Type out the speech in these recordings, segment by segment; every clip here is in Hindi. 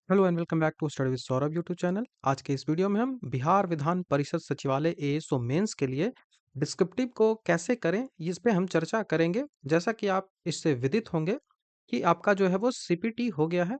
Hello and welcome back to study with Saurabh YouTube channel. आज के इस वीडियो में हम बिहार विधान परिषद सचिवालय एएसओ मेंस के लिए डिस्क्रिप्टिव को कैसे करें इस पे हम चर्चा करेंगे। जैसा कि आप इससे विदित होंगे कि आपका जो है वो सीपीटी हो गया है।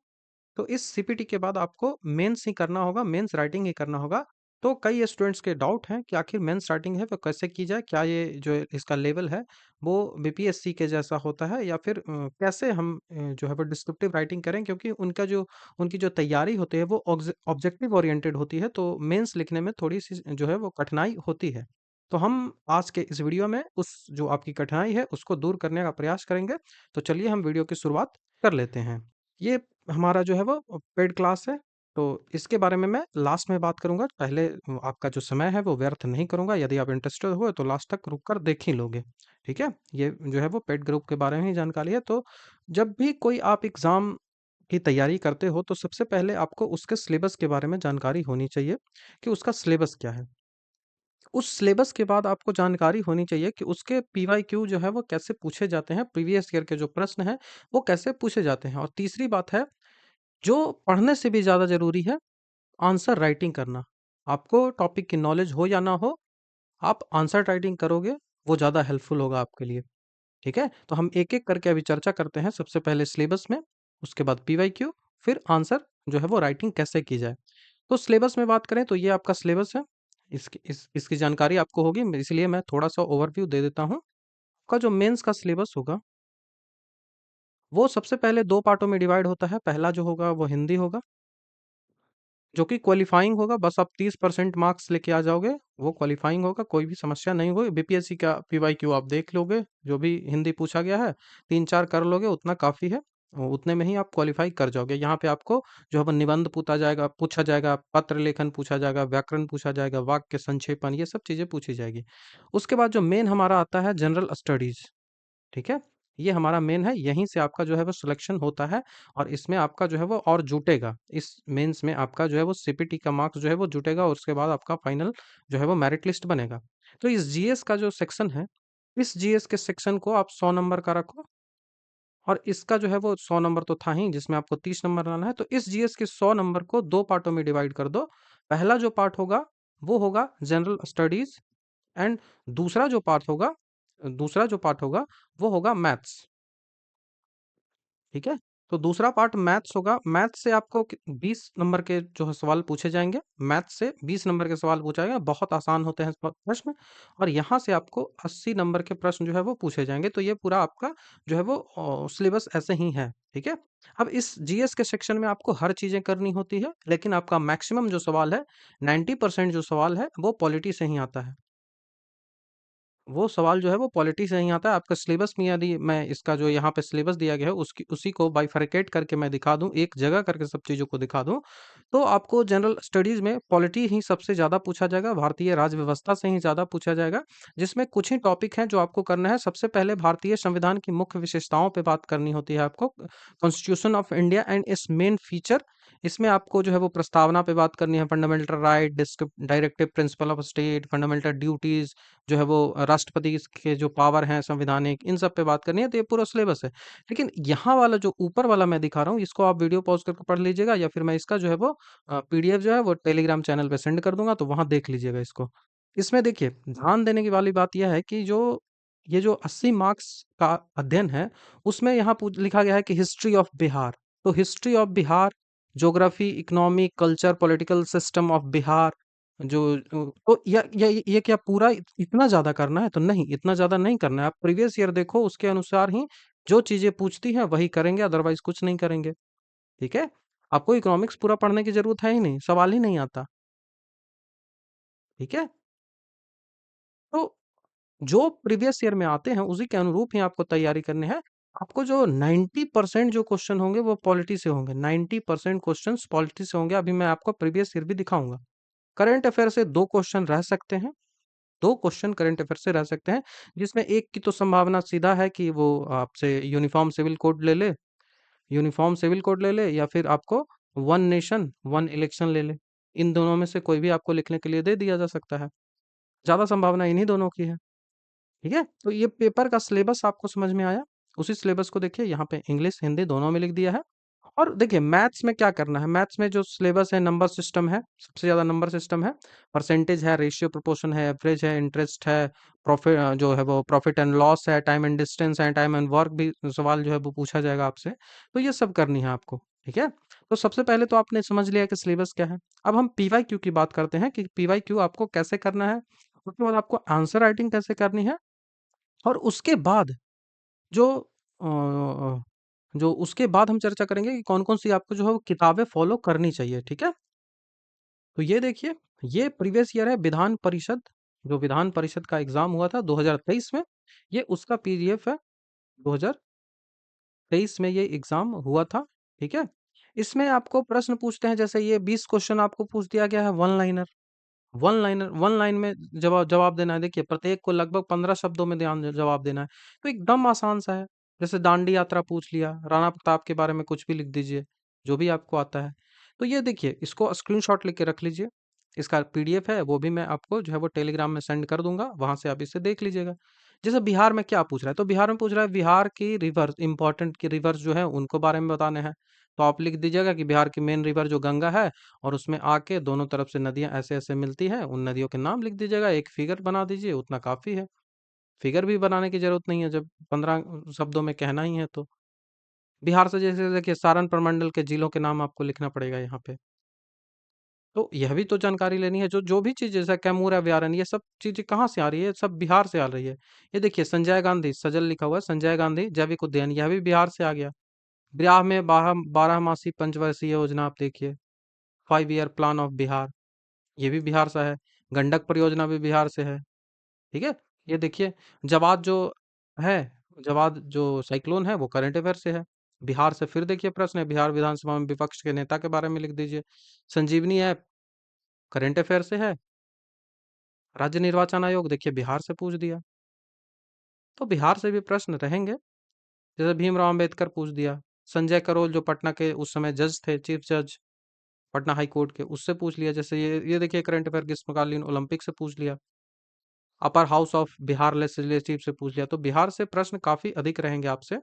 तो इस सीपीटी के बाद आपको मेंस ही करना होगा, मेंस राइटिंग ही करना होगा। तो कई स्टूडेंट्स के डाउट हैं कि आखिर मेंस राइटिंग है वो कैसे की जाए, क्या ये जो इसका लेवल है वो बीपीएससी के जैसा होता है या फिर कैसे हम जो है वो डिस्क्रिप्टिव राइटिंग करें, क्योंकि उनकी जो तैयारी होती है वो ऑब्जेक्टिव ओरिएंटेड होती है। तो मेंस लिखने में थोड़ी सी जो है वो कठिनाई होती है। तो हम आज के इस वीडियो में उस जो आपकी कठिनाई है उसको दूर करने का प्रयास करेंगे। तो चलिए हम वीडियो की शुरुआत कर लेते हैं। ये हमारा जो है वो पेड क्लास है। तो इसके बारे में मैं लास्ट में बात करूँगा। पहले आपका जो समय है वो व्यर्थ नहीं करूँगा। यदि आप इंटरेस्टेड हुए तो लास्ट तक रुक कर देख ही लोगे। ठीक है? ये जो है वो पेड ग्रुप के बारे में ही जानकारी है। तो जब भी कोई आप एग्ज़ाम की तैयारी करते हो तो सबसे पहले आपको उसके सिलेबस के बारे में जानकारी होनी चाहिए कि उसका सिलेबस क्या है। उस सिलेबस के बाद आपको जानकारी होनी चाहिए कि उसके पीवाईक्यू जो है वो कैसे पूछे जाते हैं, प्रीवियस ईयर के जो प्रश्न हैं वो कैसे पूछे जाते हैं। और तीसरी बात है, जो पढ़ने से भी ज़्यादा ज़रूरी है, आंसर राइटिंग करना। आपको टॉपिक की नॉलेज हो या ना हो, आप आंसर राइटिंग करोगे, वो ज़्यादा हेल्पफुल होगा आपके लिए। ठीक है? तो हम एक-एक करके अभी चर्चा करते हैं। सबसे पहले सिलेबस में, उसके बाद पीवाईक्यू, फिर आंसर जो है वो राइटिंग कैसे की जाए। तो सिलेबस में बात करें तो ये आपका सिलेबस है। इसकी जानकारी आपको होगी, इसलिए मैं थोड़ा-सा ओवरव्यू दे देता हूँ। आपका जो मेंस का सिलेबस होगा, वो सबसे पहले 2 पार्टों में डिवाइड होता है। पहला जो होगा वो हिंदी होगा, जो कि क्वालिफाइंग होगा। बस आप 30% मार्क्स लेके आ जाओगे, वो क्वालिफाइंग होगा, कोई भी समस्या नहीं होगी। बीपीएससी का पीवाईक्यू आप देख लोगे, जो भी हिंदी पूछा गया है, 3-4 कर लोगे उतना काफ़ी है। उतने में ही आप क्वालिफाई कर जाओगे। यहाँ पे आपको जो है वो निबंध पूछा जाएगा, पत्र लेखन पूछा जाएगा, व्याकरण पूछा जाएगा, वाक्य संक्षेपण, ये सब चीज़ें पूछी जाएगी। उसके बाद जो मेन हमारा आता है जनरल स्टडीज़। ठीक है? ये हमारा मेन है, यहीं से आपका जो है वो सिलेक्शन होता है और इसमें आपका जो है वो और जुटेगा। इस मेंस में आपका जो है वो सीपीटी का मार्क्स जो है वो जुटेगा और उसके बाद आपका फाइनल जो है वो मेरिट लिस्ट बनेगा। तो इस जीएस का जो सेक्शन है, इस जीएस के सेक्शन को आप 100 नंबर का रखो और इसका जो है वो 100 नंबर तो था ही, जिसमें आपको 30 नंबर लाना है। तो इस जीएस के 100 नंबर को 2 पार्टों में डिवाइड कर दो। पहला जो पार्ट होगा, वो होगा जनरल स्टडीज़ एंड दूसरा जो पार्ट होगा दूसरा जो पार्ट होगा, वो होगा मैथ्स। ठीक है? तो दूसरा पार्ट मैथ्स होगा। मैथ्स से आपको 20 नंबर के जो है सवाल पूछे जाएँगे। मैथ्स से 20 नंबर के सवाल पूछा जाएगा, बहुत आसान होते हैं प्रश्न। और यहाँ से आपको 80 नंबर के प्रश्न जो है वो पूछे जाएँगे। तो ये पूरा आपका जो है वो सिलेबस ऐसे ही है। ठीक है? अब इस जीएस के सेक्शन में आपको हर चीज़ें करनी होती है, लेकिन आपका मैक्सिमम जो सवाल है, 90% जो सवाल है, वो पॉलिटी से ही आता है। वो सवाल जो है वो पॉलिटी से नहीं आता है। आपका सिलेबस में यदि मैं इसका जो यहाँ पे सिलेबस दिया गया है उसकी उसी को बाइफरकेट करके मैं दिखा दूँ, एक जगह करके सब चीज़ों को दिखा दूँ, तो आपको जनरल स्टडीज़ में पॉलिटी ही सबसे ज़्यादा पूछा जाएगा, भारतीय राज्य व्यवस्था से ही ज़्यादा पूछा जाएगा, जिसमें कुछ ही टॉपिक हैं जो आपको करना है। सबसे पहले भारतीय संविधान की मुख्य विशेषताओं पे बात करनी होती है आपको, constitution of India and it's main feature. इसमें आपको जो है वो प्रस्तावना पे बात करनी है, fundamental right, directive principle of state, fundamental duties, जो है वो राष्ट्रपति के जो पावर हैं संवैधानिक, इन सब पे बात करनी है। तो ये पूरा सिलेबस है। लेकिन यहाँ वाला जो ऊपर वाला मैं दिखा रहा हूँ, इसको आप वीडियो पॉज़ करके पढ़ लीजिएगा या फिर मैं इसका जो है वो पीडीएफ जो है वो टेलीग्राम चैनल पे सेंड कर दूँगा, तो वहाँ देख लीजिएगा इसको। इसमें देखिए, ध्यान देने की वाली बात यह है कि ये जो 80 मार्क्स का अध्ययन है, उसमें यहाँ लिखा गया है कि हिस्ट्री ऑफ बिहार। तो history of Bihar, geography, economy, culture, political system of Bihar, जो तो ये क्या पूरा इतना ज़्यादा करना है? तो नहीं, इतना ज़्यादा नहीं करना है। आप प्रीवियस ईयर देखो, उसके अनुसार ही जो चीज़ें पूछती हैं वही करेंगे, अदरवाइज़ कुछ नहीं करेंगे। ठीक है? आपको इकोनॉमिक्स पूरा पढ़ने की ज़रूरत है ही नहीं, सवाल ही नहीं आता। ठीक है? तो जो प्रीवियस ईयर में आते हैं उसी के अनुरूप ही आपको तैयारी करनी है। आपको जो 90% जो क्वेश्चन होंगे वो पॉलिटी से होंगे। 90% क्वेश्चंस पॉलिटी से होंगे। अभी मैं आपको प्रीवियस ईयर भी दिखाऊँगा। करंट अफेयर से 2 क्वेश्चन रह सकते हैं। 2 क्वेश्चन करंट अफेयर से रह सकते हैं, जिसमें एक की तो संभावना सीधा है कि वो आपसे यूनिफ़ॉर्म सिविल कोड ले ले या फिर आपको वन नेशन वन इलेक्शन ले ले। इन दोनों में से कोई भी आपको लिखने के लिए दे दिया जा सकता है। ज़्यादा संभावना इन्हीं दोनों की है। ठीक है? तो ये पेपर का सिलेबस आपको समझ में आया। उसी सिलेबस को देखिए, यहाँ पे इंग्लिश, हिंदी दोनों में लिख दिया है और देखिए मैथ्स में क्या करना है, मैथ्स में जो सिलेबस है नंबर सिस्टम है, सबसे ज़्यादा नंबर सिस्टम है, परसेंटेज है, रेशियो प्रोपोर्शन है, एवरेज है, इंटरेस्ट है, प्रॉफिट जो है वो प्रॉफिट एंड लॉस है, टाइम एंड डिस्टेंस है, टाइम एंड वर्क भी सवाल जो है वो पूछा जाएगा आपसे। तो ये सब करनी है आपको, ठीक है? तो सबसे पहले तो आपने समझ लिया कि सिलेबस क्या है। अब हम पीवाईक्यू की बात करते हैं कि पीवाईक्यू आपको कैसे करना है, उसके बाद आपको आंसर राइटिंग कैसे करनी है, और उसके बाद जो जो उसके बाद हम चर्चा करेंगे कि कौन-कौन सी आपको जो है वो किताबें फ़ॉलो करनी चाहिए, ठीक है? तो ये देखिए, ये प्रीवियस ईयर है विधान परिषद, जो विधान परिषद का एग्ज़ाम हुआ था 2023 में, ये उसका पीडीएफ है, 2023 में ये एग्ज़ाम हुआ था, ठीक है? इसमें आपको प्रश्न पूछते हैं, जैसे ये 20 क्वेश्चन आपको पूछ दिया गया है वन लाइनर। वन लाइन में जवाब जवाब देना है। देखिए, प्रत्येक को लगभग 15 शब्दों में जवाब देना है। तो एकदम आसान सा है। जैसे दांडी यात्रा पूछ लिया, राणा प्रताप के बारे में कुछ भी लिख दीजिए, जो भी आपको आता है। तो ये देखिए, इसको स्क्रीनशॉट लेके रख लीजिए। इसका पीडीएफ है, वो भी मैं आपको जो है वो टेलीग्राम में सेंड कर दूँगा, वहाँ से आप इसे देख लीजिएगा। जैसे बिहार में क्या पूछ रहा है, तो बिहार में पूछ रहा है बिहार की रिवर्स, इम्पोर्टेंट की रिवर्स जो है, उनको बारे में बताने हैं। तो आप लिख दीजिएगा कि बिहार की मेन रिवर जो गंगा है, और उसमें आके दोनों तरफ से नदियाँ ऐसे-ऐसे मिलती हैं, उन नदियों के नाम लिख दीजिएगा, एक फिगर बना दीजिए, उतना काफ़ी है। फिगर भी बनाने की ज़रूरत नहीं है, जब 15 शब्दों में कहना ही है तो। बिहार से जैसे देखिए सारण प्रमंडल के जिलों के नाम आपको लिखना पड़ेगा यहाँ पे। तो यह भी तो जानकारी लेनी है, जो जो भी चीज़ जैसे कैमूर अभयारण्य, ये सब चीज़ें कहाँ से आ रही है? सब बिहार से आ रही है। ये देखिए संजय गांधी, सजल लिखा हुआ है, संजय गांधी जैविक उद्यान, यह भी बिहार से आ गया। ब्याह में बारहमासी पंचवर्षीय योजना आप देखिए, 5 ईयर प्लान ऑफ बिहार, ये भी बिहार से है। गंडक परियोजना भी बिहार से है, ठीक है? ये देखिए जवाद जो है, जवाद जो साइक्लोन है वो करंट अफेयर से है। बिहार से फिर देखिए प्रश्न है, बिहार विधानसभा में विपक्ष के नेता के बारे में लिख दीजिए। संजीवनी ऐप करंट अफेयर से है। राज्य निर्वाचन आयोग देखिए बिहार से पूछ दिया। तो बिहार से भी प्रश्न रहेंगे, जैसे भीमराव अंबेडकर पूछ दिया। संजय करोल जो पटना के उस समय जज थे, चीफ जज पटना हाई कोर्ट के, उससे पूछ लिया। जैसे ये देखिए करंट अफेयर ग्रीष्मकालीन ओलंपिक से पूछ लिया। Upper house of Bihar legislative से पूछ लिया। तो बिहार से प्रश्न काफी अधिक रहेंगे आपसे।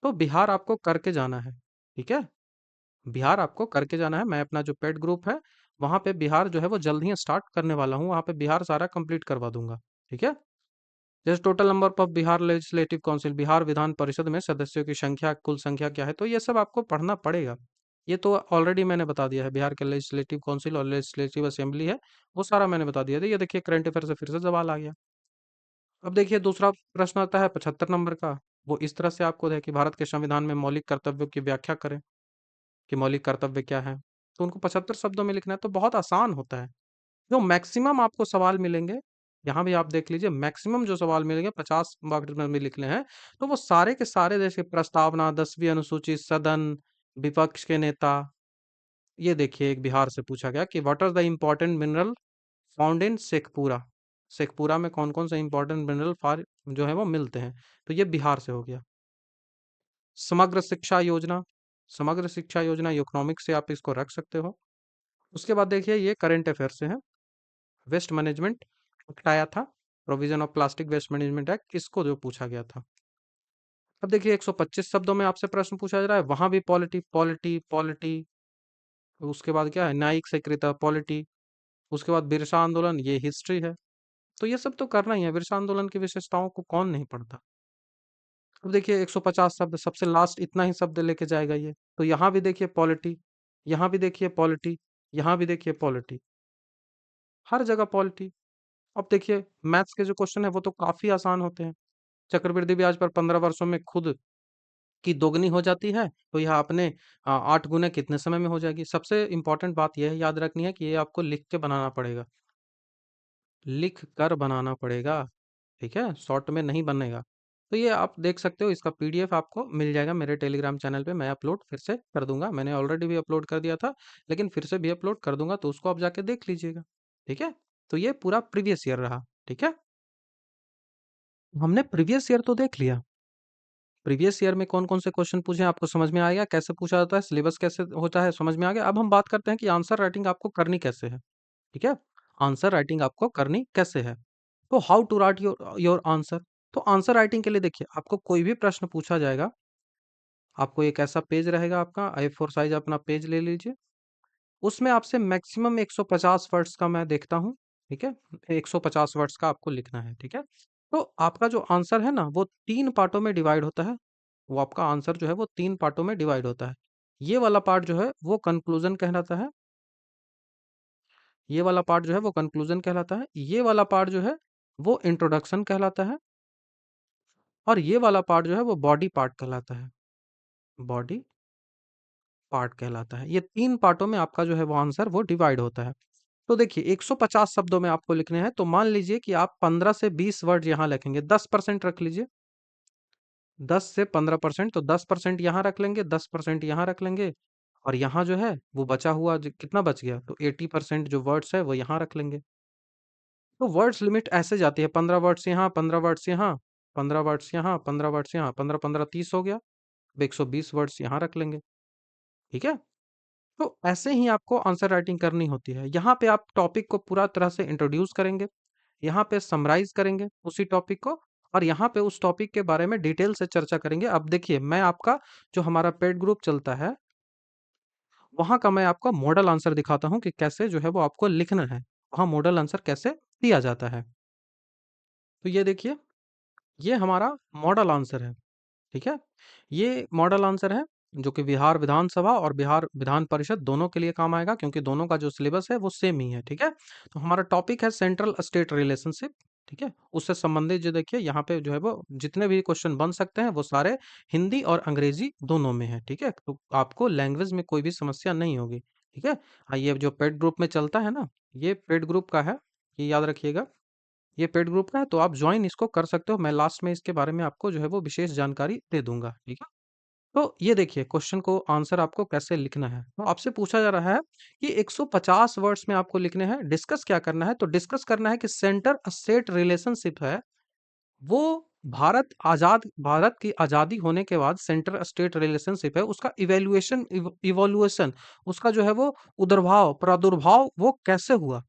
तो बिहार आपको करके जाना है, ठीक है? बिहार आपको करके जाना है। मैं अपना जो पेड ग्रुप है, वहां पे बिहार जो है वो जल्द ही स्टार्ट करने वाला हूँ, वहां पे बिहार सारा कंप्लीट करवा दूंगा, ठीक है? जैसे total number of Bihar legislative council, Bihar Vidhan Parishad में सदस्यों की संख्या, कुल संख्या क्या है, तो ये सब आपको पढ़ना पड़ेगा। ये तो ऑलरेडी मैंने बता दिया है, बिहार के लेजिस्लेटिव काउंसिल और लेजिस्लेटिव असेंबली है, वो सारा मैंने बता दिया था। ये देखिए करंट अफेयर से फिर से सवाल आ गया। अब देखिए दूसरा प्रश्न आता है 75 नंबर का। वो इस तरह से आपको है कि भारत के संविधान में मौलिक कर्तव्यों की व्याख्या करें, कि मौलिक कर्तव्य क्या है। तो उनको 75 शब्दों में लिखना है, तो बहुत आसान होता है। जो मैक्सिमम आपको सवाल मिलेंगे, यहाँ भी आप देख लीजिए, मैक्सिमम जो सवाल मिलेंगे 50 मार्क्स में लिखने हैं, तो वो सारे के सारे, जैसे प्रस्तावना, 10वीं अनुसूची, सदन, विपक्ष के नेता। ये देखिए एक बिहार से पूछा गया कि what are the important mineral found in Sheikhpura. Sheikhpura में कौन कौन से इंपॉर्टेंट मिनरल फार जो है वो मिलते हैं। तो ये बिहार से हो गया। समग्र शिक्षा योजना, समग्र शिक्षा योजना इकोनॉमिक्स से आप इसको रख सकते हो। उसके बाद देखिए ये करंट अफेयर से है। वेस्ट मैनेजमेंट एक्ट आया था, provision of plastic waste management act, इसको जो पूछा गया था। अब देखिए 125 शब्दों में आपसे प्रश्न पूछा जा रहा है, वहां भी पॉलिटी पॉलिटी पॉलिटी। उसके बाद क्या है, न्यायिक सक्रियता पॉलिटी। उसके बाद बिरसा आंदोलन, ये हिस्ट्री है। तो ये सब तो करना ही है, बिरसा आंदोलन की विशेषताओं को कौन नहीं पढ़ता। अब देखिए 150 शब्द, सबसे लास्ट इतना ही शब्द लेके जाएगा ये। तो यहाँ भी देखिए पॉलिटी, यहाँ भी देखिए पॉलिटी, यहाँ भी देखिए पॉलिटी, हर जगह पॉलिटी। अब देखिए मैथ्स के जो क्वेश्चन है वो तो काफी आसान होते हैं। चक्रवृद्धि ब्याज पर 15 वर्षों में खुद की दोगुनी हो जाती है, तो यह अपने 8 गुने कितने समय में हो जाएगी। सबसे इंपॉर्टेंट बात यह है, याद रखनी है कि ये आपको लिख के बनाना पड़ेगा, लिख कर बनाना पड़ेगा, ठीक है? शॉर्ट में नहीं बनेगा। तो ये आप देख सकते हो, इसका पीडीएफ आपको मिल जाएगा मेरे टेलीग्राम चैनल पे। मैं अपलोड फिर से कर दूंगा, मैंने ऑलरेडी भी अपलोड कर दिया था, लेकिन फिर से भी अपलोड कर दूंगा, तो उसको आप जाके देख लीजिएगा, ठीक है? तो ये पूरा प्रीवियस ईयर रहा, ठीक है? हमने प्रीवियस ईयर तो देख लिया। प्रीवियस ईयर में कौन कौन से क्वेश्चन पूछे आपको समझ में आ गया, कैसे पूछा जाता है, सिलेबस कैसे होता है समझ में आ गया। अब हम बात करते हैं कि आंसर राइटिंग आपको करनी कैसे है, ठीक है? आंसर राइटिंग आपको करनी कैसे है? तो how to write your your answer. तो आंसर राइटिंग के लिए देखिए, आपको कोई भी प्रश्न पूछा जाएगा, आपको एक ऐसा पेज रहेगा आपका, A4 साइज अपना पेज ले लीजिए। उसमें आपसे मैक्सिमम 150 वर्ड्स का मैं देखता हूँ, ठीक है? 150 वर्ड्स का आपको लिखना है, ठीक है? तो आपका जो आंसर है ना, वो 3 पार्टों में डिवाइड होता है। वो आपका आंसर जो है वो 3 पार्टों में डिवाइड होता है। ये वाला पार्ट जो है वो कंक्लूजन कहलाता है। ये वाला पार्ट जो है वो कंक्लूजन कहलाता है। ये वाला पार्ट जो है वो इंट्रोडक्शन कहलाता है। और ये वाला पार्ट जो है वो बॉडी पार्ट कहलाता है। बॉडी पार्ट कहलाता है। ये 3 पार्टों में आपका जो है वो आंसर वो डिवाइड होता है। तो देखिए 150 शब्दों में आपको लिखने हैं, तो मान लीजिए कि आप 15 से 20 वर्ड यहाँ लिखेंगे, 10% रख लीजिए। 10 से 15%, तो 10% यहाँ रख लेंगे, 10% यहाँ रख लेंगे, और यहाँ जो है वो बचा हुआ कितना बच गया, तो 80% जो वर्ड्स है वो यहाँ रख लेंगे। तो वर्ड्स लिमिट ऐसे जाती है, 15 वर्ड्स यहाँ, 15 वर्ड्स यहाँ, 15 वर्ड्स यहाँ, 15 वर्ड्स यहाँ, 15 15 30 हो गया। अब 120 वर्ड्स यहाँ रख लेंगे, ठीक है? तो ऐसे ही आपको आंसर राइटिंग करनी होती है। यहाँ पे आप टॉपिक को पूरा तरह से इंट्रोड्यूस करेंगे, यहाँ पे समराइज करेंगे उसी टॉपिक को, और यहाँ पे उस टॉपिक के बारे में डिटेल से चर्चा करेंगे। अब देखिए, मैं आपका जो हमारा पेड ग्रुप चलता है, वहाँ का मैं आपको मॉडल आंसर दिखाता हूँ कि कैसे जो है वो आपको लिखना है। वहाँ मॉडल आंसर कैसे दिया जाता है। तो ये देखिए, ये हमारा मॉडल आंसर है। ठीक है? ये मॉडल आंसर है, जो कि बिहार विधानसभा और बिहार विधान परिषद दोनों के लिए काम आएगा, क्योंकि दोनों का जो सिलेबस है वो सेम ही है, ठीक है? तो हमारा टॉपिक है सेंट्रल स्टेट रिलेशनशिप, ठीक है? उससे संबंधित जो देखिए यहाँ पे जो है वो जितने भी क्वेश्चन बन सकते हैं वो सारे हिंदी और अंग्रेजी दोनों में है, ठीक है? तो आपको लैंग्वेज में कोई भी समस्या नहीं होगी, ठीक है? ये जो पेड ग्रुप में चलता है ना, ये पेड ग्रुप का है, ये याद रखिएगा। ये पेड ग्रुप का है, तो आप ज्वाइन इसको कर सकते हो। मैं लास्ट में इसके बारे में आपको जो है वो विशेष जानकारी दे दूंगा, ठीक है? तो ये देखिए, क्वेश्चन को आंसर आपको कैसे लिखना है। तो आपसे पूछा जा रहा है कि 150 वर्ड्स में आपको लिखने हैं, डिस्कस क्या करना है, तो डिस्कस करना है कि सेंटर स्टेट रिलेशनशिप है वो, भारत की आजादी होने के बाद सेंटर स्टेट रिलेशनशिप है, उसका इवोल्यूशन, उसका जो है वो उद्भव प्रादुर्भाव वो कैसे हुआ,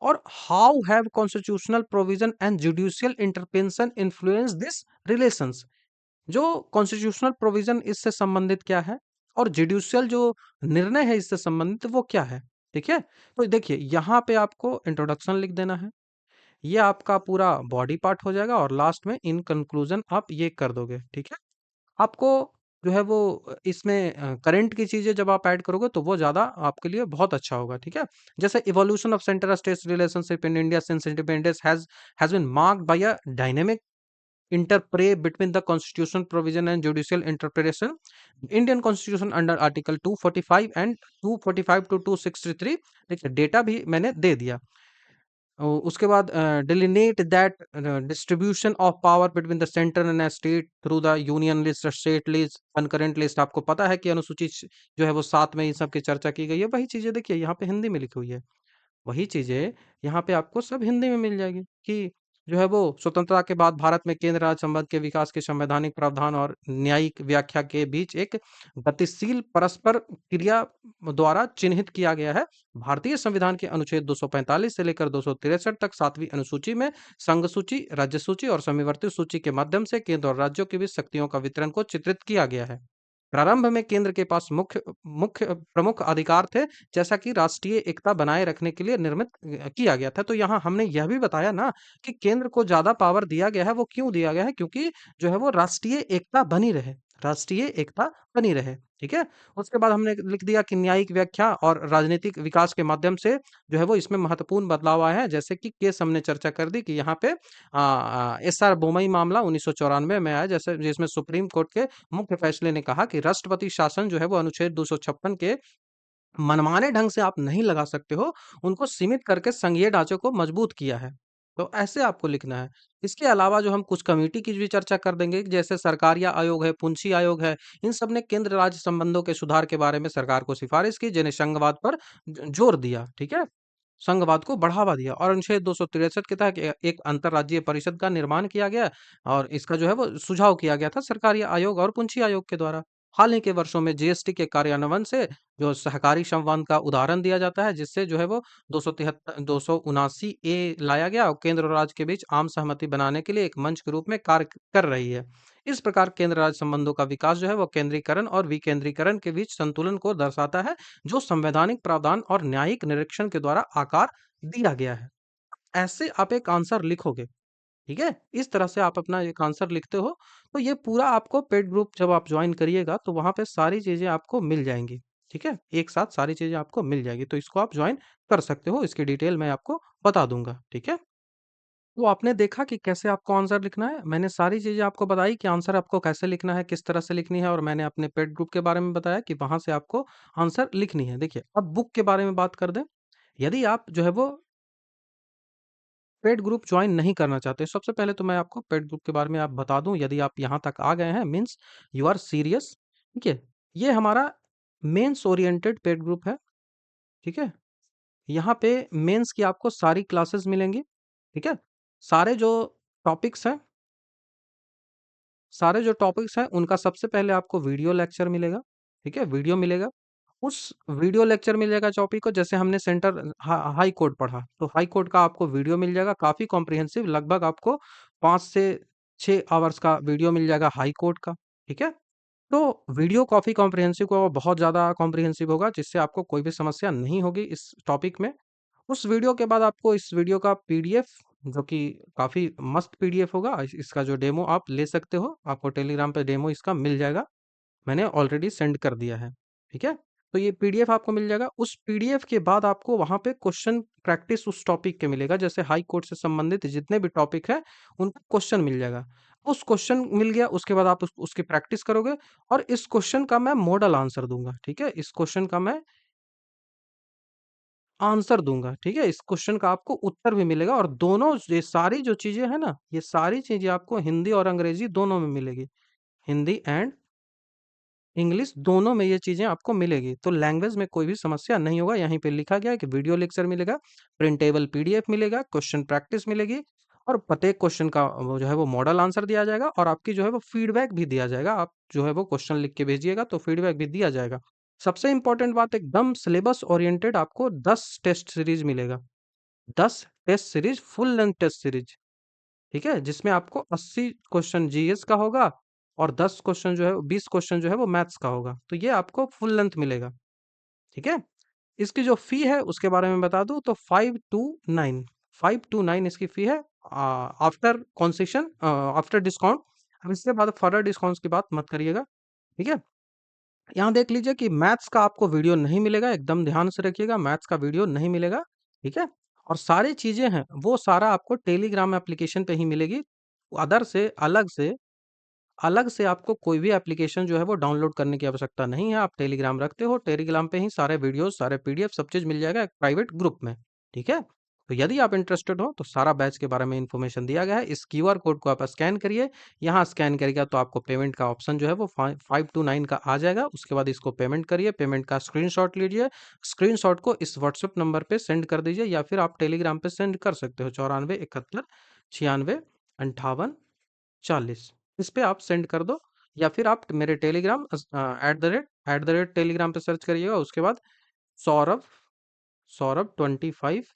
और how have constitutional provision and judicial intervention influence this relations, जो कॉन्स्टिट्यूशनल प्रोविजन इससे संबंधित क्या है, और जुडिशियल जो निर्णय है इससे संबंधित वो क्या है, ठीक है? तो देखिए, यहाँ पे आपको इंट्रोडक्शन लिख देना है, ये आपका पूरा बॉडी पार्ट हो जाएगा, और लास्ट में इन कंक्लूजन आप ये कर दोगे, ठीक है? आपको जो है वो इसमें करंट की चीजें जब आप ऐड करोगे तो वो ज्यादा आपके लिए बहुत अच्छा होगा, ठीक है? जैसे evolution of centre state relationship in India since independence has been marked by a dynamic interplay between the constitutional provision and judicial interpretation. Indian constitution under article 245 and 245 to 263, देखिए डेटा भी मैंने दे दिया। उसके बाद डिलिनेट that distribution of power between the centre and state through the union list, state list, concurrent list. आपको पता है कि अनुसूची जो है वो 7 में इन सब की चर्चा की गई है। वही चीजें देखिए यहाँ पे हिंदी में लिखी हुई है, वही चीजें यहाँ पे आपको सब हिंदी में मिल जाएगी कि जो है वो स्वतंत्रता के बाद भारत में केंद्र राज्य संबंध के विकास के संवैधानिक प्रावधान और न्यायिक व्याख्या के बीच एक गतिशील परस्पर क्रिया द्वारा चिन्हित किया गया है। भारतीय संविधान के अनुच्छेद 245 से लेकर 263 तक 7वीं अनुसूची में संघ सूची, राज्य सूची और समवर्ती सूची के माध्यम से केंद्र और राज्यों के बीच शक्तियों का वितरण को चित्रित किया गया है। प्रारंभ में केंद्र के पास मुख्य मुख्य प्रमुख अधिकार थे, जैसा कि राष्ट्रीय एकता बनाए रखने के लिए निर्मित किया गया था। तो यहाँ हमने यह भी बताया ना कि केंद्र को ज्यादा पावर दिया गया है। वो क्यों दिया गया है? क्योंकि जो है वो राष्ट्रीय एकता बनी रहे, राष्ट्रीय एकता बनी रहे, ठीक है? उसके बाद हमने लिख दिया कि न्यायिक व्याख्या और राजनीतिक विकास के माध्यम से जो है वो इसमें महत्वपूर्ण बदलाव आए हैं, जैसे कि केस हमने चर्चा कर दी कि यहाँ पे SR बोमई मामला 1994 में आया, जैसे जिसमें सुप्रीम कोर्ट के मुख्य फैसले ने कहा कि राष्ट्रपति शासन जो है वो अनुच्छेद 256 के मनमाने ढंग से आप नहीं लगा सकते हो, उनको सीमित करके संघीय ढांचे को मजबूत किया है। तो ऐसे आपको लिखना है। इसके अलावा जो हम कुछ कमेटी की भी चर्चा कर देंगे, जैसे सरकारिया आयोग है, पुंछी आयोग है, इन सब ने केंद्र राज्य संबंधों के सुधार के बारे में सरकार को सिफारिश की, जिन्हें संघवाद पर जोर दिया, ठीक है? संघवाद को बढ़ावा दिया, और अनुच्छेद 263 के तहत एक अंतरराज्यीय परिषद का निर्माण किया गया, और इसका जो है वो सुझाव किया गया था सरकारी आयोग और पुंछी आयोग के द्वारा। हाल ही के वर्षों में जीएसटी के कार्यान्वयन से जो सहकारी संवाद का उदाहरण दिया जाता है, जिससे जो है वो 273 279 ए लाया गया और केंद्र और राज्य के बीच आम सहमति बनाने के लिए एक मंच के रूप में कार्य कर रही है। इस प्रकार केंद्र राज्य संबंधों का विकास जो है वो केंद्रीकरण और विकेंद्रीकरण के बीच संतुलन को दर्शाता है, जो संवैधानिक प्रावधान और न्यायिक निरीक्षण के द्वारा आकार दिया गया है। ऐसे आप एक आंसर लिखोगे, ठीक है? इस तरह से आप अपना एक आंसर लिखते हो, तो ये पूरा आपको पेड ग्रुप जब आप ज्वाइन करिएगा तो वहां पे सारी चीजें आपको मिल जाएंगी। ठीक है, एक साथ सारी चीजें आपको मिल जाएगी, तो इसको आप ज्वाइन कर सकते हो। इसकी डिटेल मैं आपको बता दूंगा। ठीक है, तो आपने देखा कि कैसे आपको आंसर लिखना है। मैंने सारी चीजें आपको बताई कि आंसर आपको कैसे लिखना है, किस तरह से लिखनी है, और मैंने अपने पेड ग्रुप के बारे में बताया कि वहां से आपको आंसर लिखनी है। देखिए, अब बुक के बारे में बात कर दें। यदि आप जो है वो पेड ग्रुप ज्वाइन नहीं करना चाहते, सबसे पहले तो मैं आपको पेड ग्रुप के बारे में आप बता दूं। यदि आप यहाँ तक आ गए हैं, मीन्स यू आर सीरियस। ठीक है, ये हमारा मेंस ओरिएंटेड पेड ग्रुप है। ठीक है, यहाँ पे मेंस की आपको सारी क्लासेस मिलेंगी। ठीक है, सारे जो टॉपिक्स हैं सारे जो टॉपिक्स हैं उनका सबसे पहले आपको वीडियो लेक्चर मिलेगा। ठीक है, वीडियो मिलेगा। उस वीडियो लेक्चर मिल जाएगा टॉपिक को, जैसे हमने हाई कोर्ट पढ़ा, तो हाई कोर्ट का आपको वीडियो मिल जाएगा, काफी कॉम्प्रिहेंसिव, लगभग आपको 5 से 6 आवर्स का वीडियो मिल जाएगा हाई कोर्ट का। ठीक है, तो वीडियो काफी कॉम्प्रिहेंसिव होगा, बहुत ज्यादा कॉम्प्रिहेंसिव होगा, जिससे आपको कोई भी समस्या नहीं होगी इस टॉपिक में। उस वीडियो के बाद आपको इस वीडियो का पीडीएफ, जो कि काफी मस्त पीडीएफ होगा, इसका जो डेमो आप ले सकते हो, आपको टेलीग्राम पे डेमो इसका मिल जाएगा। मैंने ऑलरेडी सेंड कर दिया है। ठीक है, तो ये पीडीएफ आपको मिल जाएगा। उस पीडीएफ के बाद आपको वहां पे क्वेश्चन प्रैक्टिस उस टॉपिक के मिलेगा, जैसे हाई कोर्ट से संबंधित जितने भी टॉपिक है उनका क्वेश्चन मिल जाएगा। उस क्वेश्चन मिल गया, उसके बाद आप उसकी प्रैक्टिस करोगे, और इस क्वेश्चन का मैं मॉडल आंसर दूंगा। ठीक है, इस क्वेश्चन का मैं आंसर दूंगा। ठीक है, इस क्वेश्चन का आपको उत्तर भी मिलेगा, और दोनों ये सारी जो चीजें हैं ना, ये सारी चीजें आपको हिंदी और अंग्रेजी दोनों में मिलेगी। हिंदी एंड इंग्लिश दोनों में ये चीजें आपको मिलेगी, तो लैंग्वेज में कोई भी समस्या नहीं होगा। यहीं पे लिखा गया है कि वीडियो लेक्चर मिलेगा, प्रिंटेबल पीडीएफ मिलेगा, क्वेश्चन प्रैक्टिस मिलेगी, और प्रत्येक क्वेश्चन का वो जो है वो मॉडल आंसर दिया जाएगा, और आपकी जो है वो फीडबैक भी दिया जाएगा। आप जो है वो क्वेश्चन लिख के भेजिएगा तो फीडबैक भी दिया जाएगा। सबसे इंपॉर्टेंट बात, एकदम सिलेबस ओरिएंटेड आपको 10 टेस्ट सीरीज मिलेगा। 10 test series, full length test series. ठीक है, जिसमें आपको 80 क्वेश्चन जीएस का होगा, और 10 क्वेश्चन जो है 20 क्वेश्चन जो है वो मैथ्स का होगा, तो ये आपको फुल लेंथ मिलेगा। ठीक है, इसकी जो फी है उसके बारे में बता दूं, तो 529 इसकी फी है, आफ्टर कंसेशन, आफ्टर डिस्काउंट। अब इसके बाद फर्दर डिस्काउंट्स की बात मत करिएगा। ठीक है, यहाँ देख लीजिए कि मैथ्स का आपको वीडियो नहीं मिलेगा, एकदम ध्यान से रखिएगा, मैथ्स का वीडियो नहीं मिलेगा। ठीक है, और सारी चीजें हैं वो सारा आपको टेलीग्राम एप्लीकेशन पे ही मिलेगी। अदर से अलग से आपको कोई भी एप्लीकेशन जो है वो डाउनलोड करने की आवश्यकता नहीं है। आप टेलीग्राम रखते हो, टेलीग्राम पे ही सारे वीडियोस, सारे पीडीएफ, सब चीज मिल जाएगा एक प्राइवेट ग्रुप में। ठीक है, तो यदि आप इंटरेस्टेड हो तो सारा बैच के बारे में इंफॉर्मेशन दिया गया है। इस क्यूआर कोड को आप स्कैन करिए। यहाँ स्कैन करिएगा तो आपको पेमेंट का ऑप्शन जो है वो 529 का आ जाएगा। उसके बाद इसको पेमेंट करिए, पेमेंट का स्क्रीनशॉट लीजिए, स्क्रीनशॉट को इस व्हाट्सएप नंबर पे सेंड कर दीजिए, या फिर आप टेलीग्राम पे सेंड कर सकते हो, 94 71 96 40, इस पे आप सेंड कर दो। या फिर आप मेरे टेलीग्राम @ टेलीग्राम पे सर्च करिएगा, उसके बाद सौरभ सौरभ 25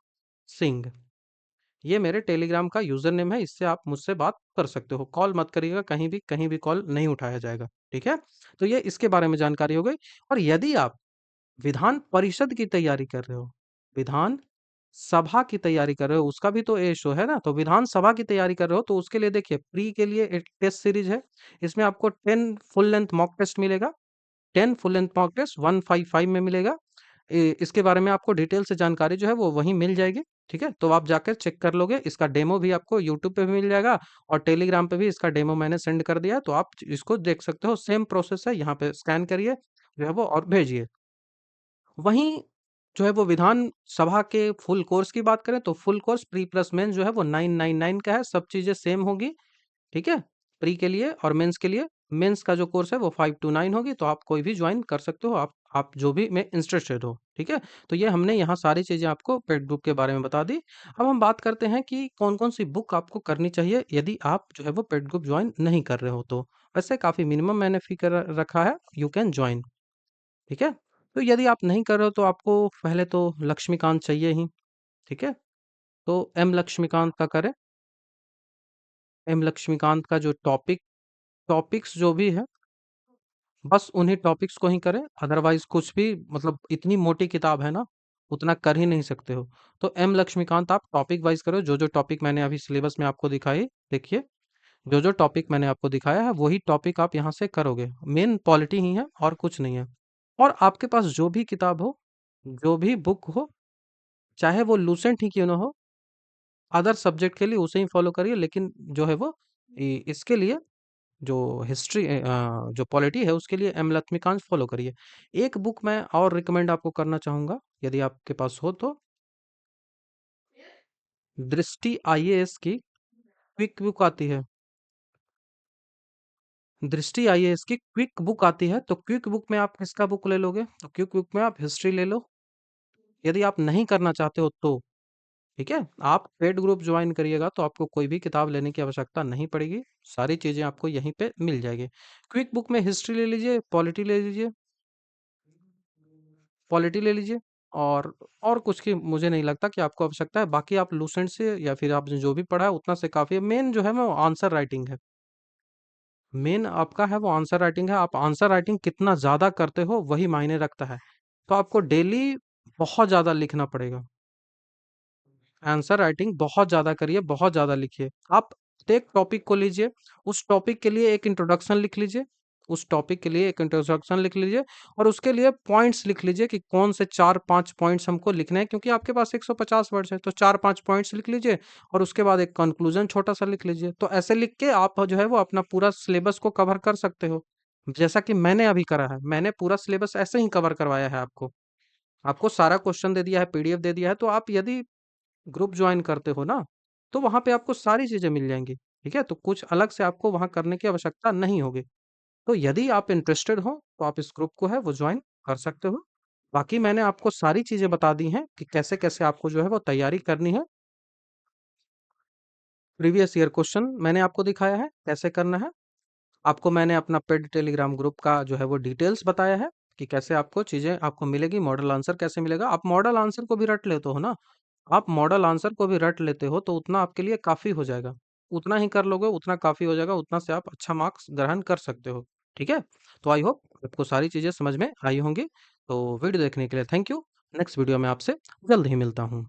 सिंह, ये मेरे टेलीग्राम का यूजर नेम है। इससे आप मुझसे बात कर सकते हो, कॉल मत करिएगा, कहीं भी कॉल नहीं उठाया जाएगा। ठीक है, तो ये इसके बारे में जानकारी हो गई। और यदि आप विधान परिषद की तैयारी कर रहे हो, विधान सभा की तैयारी कर रहे हो, उसका भी तो ए शो है ना, तो विधान सभा की तैयारी कर रहे हो, तो उसके लिए देखिए, प्री के लिए एक टेस्ट सीरीज है। इसमें आपको 10 फुल लेंथ मॉक टेस्ट मिलेगा। 10 फुल लेंथ मॉक टेस्ट 155 में मिलेगा। इसके बारे में आपको डिटेल से जानकारी जो है वो वहीं मिल जाएगी। ठीक है, तो आप जाकर चेक कर लोगे। इसका डेमो भी आपको यूट्यूब पे भी मिल जाएगा, और टेलीग्राम पे भी इसका डेमो मैंने सेंड कर दिया है, तो आप इसको देख सकते हो। सेम प्रोसेस है, यहाँ पे स्कैन करिए जो है वो और भेजिए। वहीं जो है वो विधान सभा के फुल कोर्स की बात करें, तो full course pre plus mains जो है वो 999 का है, सब चीजें सेम होगी। ठीक है, प्री के लिए और मेंस के लिए। मेंस का जो कोर्स है वो 529 होगी, तो आप कोई भी ज्वाइन कर सकते हो, आप जो भी में इंटरेस्टेड हो। ठीक है, तो ये हमने यहाँ सारी चीजें आपको पेड बुक के बारे में बता दी। अब हम बात करते हैं कि कौन कौन सी बुक आपको करनी चाहिए यदि आप जो है वो पेड ग्रुप ज्वाइन नहीं कर रहे हो। तो वैसे काफी मिनिमम मैंने फी कर रखा है, यू कैन ज्वाइन। ठीक है, तो यदि आप नहीं कर रहे हो तो आपको पहले तो लक्ष्मीकांत चाहिए ही। ठीक है, तो एम लक्ष्मीकांत का करें। एम लक्ष्मीकांत का जो टॉपिक टॉपिक्स जो भी है बस उन्हीं टॉपिक्स को ही करें, अदरवाइज कुछ भी मतलब इतनी मोटी किताब है ना, उतना कर ही नहीं सकते हो। तो एम लक्ष्मीकांत आप टॉपिक वाइज करो, जो जो टॉपिक मैंने अभी सिलेबस में आपको दिखाई, देखिए जो जो टॉपिक मैंने आपको दिखाया है वही टॉपिक आप यहाँ से करोगे। मेन पॉलिटी ही है और कुछ नहीं है। और आपके पास जो भी किताब हो, जो भी बुक हो, चाहे वो लूसेंट ही क्यों ना हो, अदर सब्जेक्ट के लिए उसे ही फॉलो करिए, लेकिन जो है वो इसके लिए जो हिस्ट्री जो पॉलिटी है उसके लिए एम लक्ष्मीकांत फॉलो करिए। एक बुक मैं और रिकमेंड आपको करना चाहूंगा, यदि आपके पास हो तो, दृष्टि आईएएस की क्विक बुक आती है। दृष्टि आईएएस की क्विक बुक आती है, तो क्विक बुक में आप किसका बुक ले लोगे? तो क्विक बुक में आप हिस्ट्री ले लो। यदि आप नहीं करना चाहते हो तो ठीक है, आप पेड ग्रुप ज्वाइन करिएगा तो आपको कोई भी किताब लेने की आवश्यकता नहीं पड़ेगी, सारी चीजें आपको यहीं पे मिल जाएगी। क्विक बुक में हिस्ट्री ले लीजिए, पॉलिटी ले लीजिए, पॉलिटी ले लीजिए, और कुछ की मुझे नहीं लगता कि आपको आवश्यकता है। बाकी आप लूसेंट से या फिर आपने जो भी पढ़ा है उतना से काफी है। मेन जो है वो आंसर राइटिंग है, मेन आपका है वो आंसर राइटिंग है। आप आंसर राइटिंग कितना ज्यादा करते हो वही मायने रखता है। तो आपको डेली बहुत ज्यादा लिखना पड़ेगा, आंसर राइटिंग बहुत ज़्यादा करिए, बहुत ज़्यादा लिखिए। आप एक टॉपिक को लीजिए, उस टॉपिक के लिए एक इंट्रोडक्शन लिख लीजिए, उस टॉपिक के लिए एक इंट्रोडक्शन लिख लीजिए, और उसके लिए पॉइंट्स लिख लीजिए कि कौन से 4-5 पॉइंट्स हमको लिखने हैं, क्योंकि आपके पास 150 वर्ड्स है, तो 4-5 पॉइंट्स लिख लीजिए, और उसके बाद एक कंक्लूजन छोटा-सा लिख लीजिए। तो ऐसे लिख के आप जो है वो अपना पूरा सिलेबस को कवर कर सकते हो। जैसा कि मैंने अभी करा है, मैंने पूरा सिलेबस ऐसे ही कवर करवाया है आपको। आपको सारा क्वेश्चन दे दिया है, पीडीएफ दे दिया है, तो आप यदि ग्रुप ज्वाइन करते हो ना, तो वहाँ पे आपको सारी चीज़ें मिल जाएँगी, ठीक है? तो कुछ अलग से आपको वहाँ करने की आवश्यकता नहीं होगी। तो यदि आप इंटरेस्टेड हो, तो आप इस ग्रुप को है वो ज्वाइन कर सकते हो। बाकी मैंने आपको सारी चीज़ें बता दी हैं कि कैसे-कैसे आपको जो है वो तैयारी करनी है। प्रीवियस ईयर क्वेश्चन मैंने आपको दिखाया है, कैसे करना है। आपको मैंने अपना पेड टेलीग्राम ग्रुप का जो है वो डिटेल्स बताया है कि कैसे आपको चीज़ें आपको मिलेगी, मॉडल आंसर कैसे मिलेगा। आप मॉडल आंसर को भी रट लेते हो ना, आप मॉडल आंसर को भी रट लेते हो तो उतना आपके लिए काफ़ी हो जाएगा। उतना ही कर लोगे, उतना काफ़ी हो जाएगा, उतना से आप अच्छा मार्क्स ग्रहण कर सकते हो। ठीक है? तो आई होप आपको सारी चीज़ें समझ में आई होंगी। तो वीडियो देखने के लिए थैंक यू। नेक्स्ट वीडियो में आपसे जल्द ही मिलता हूँ।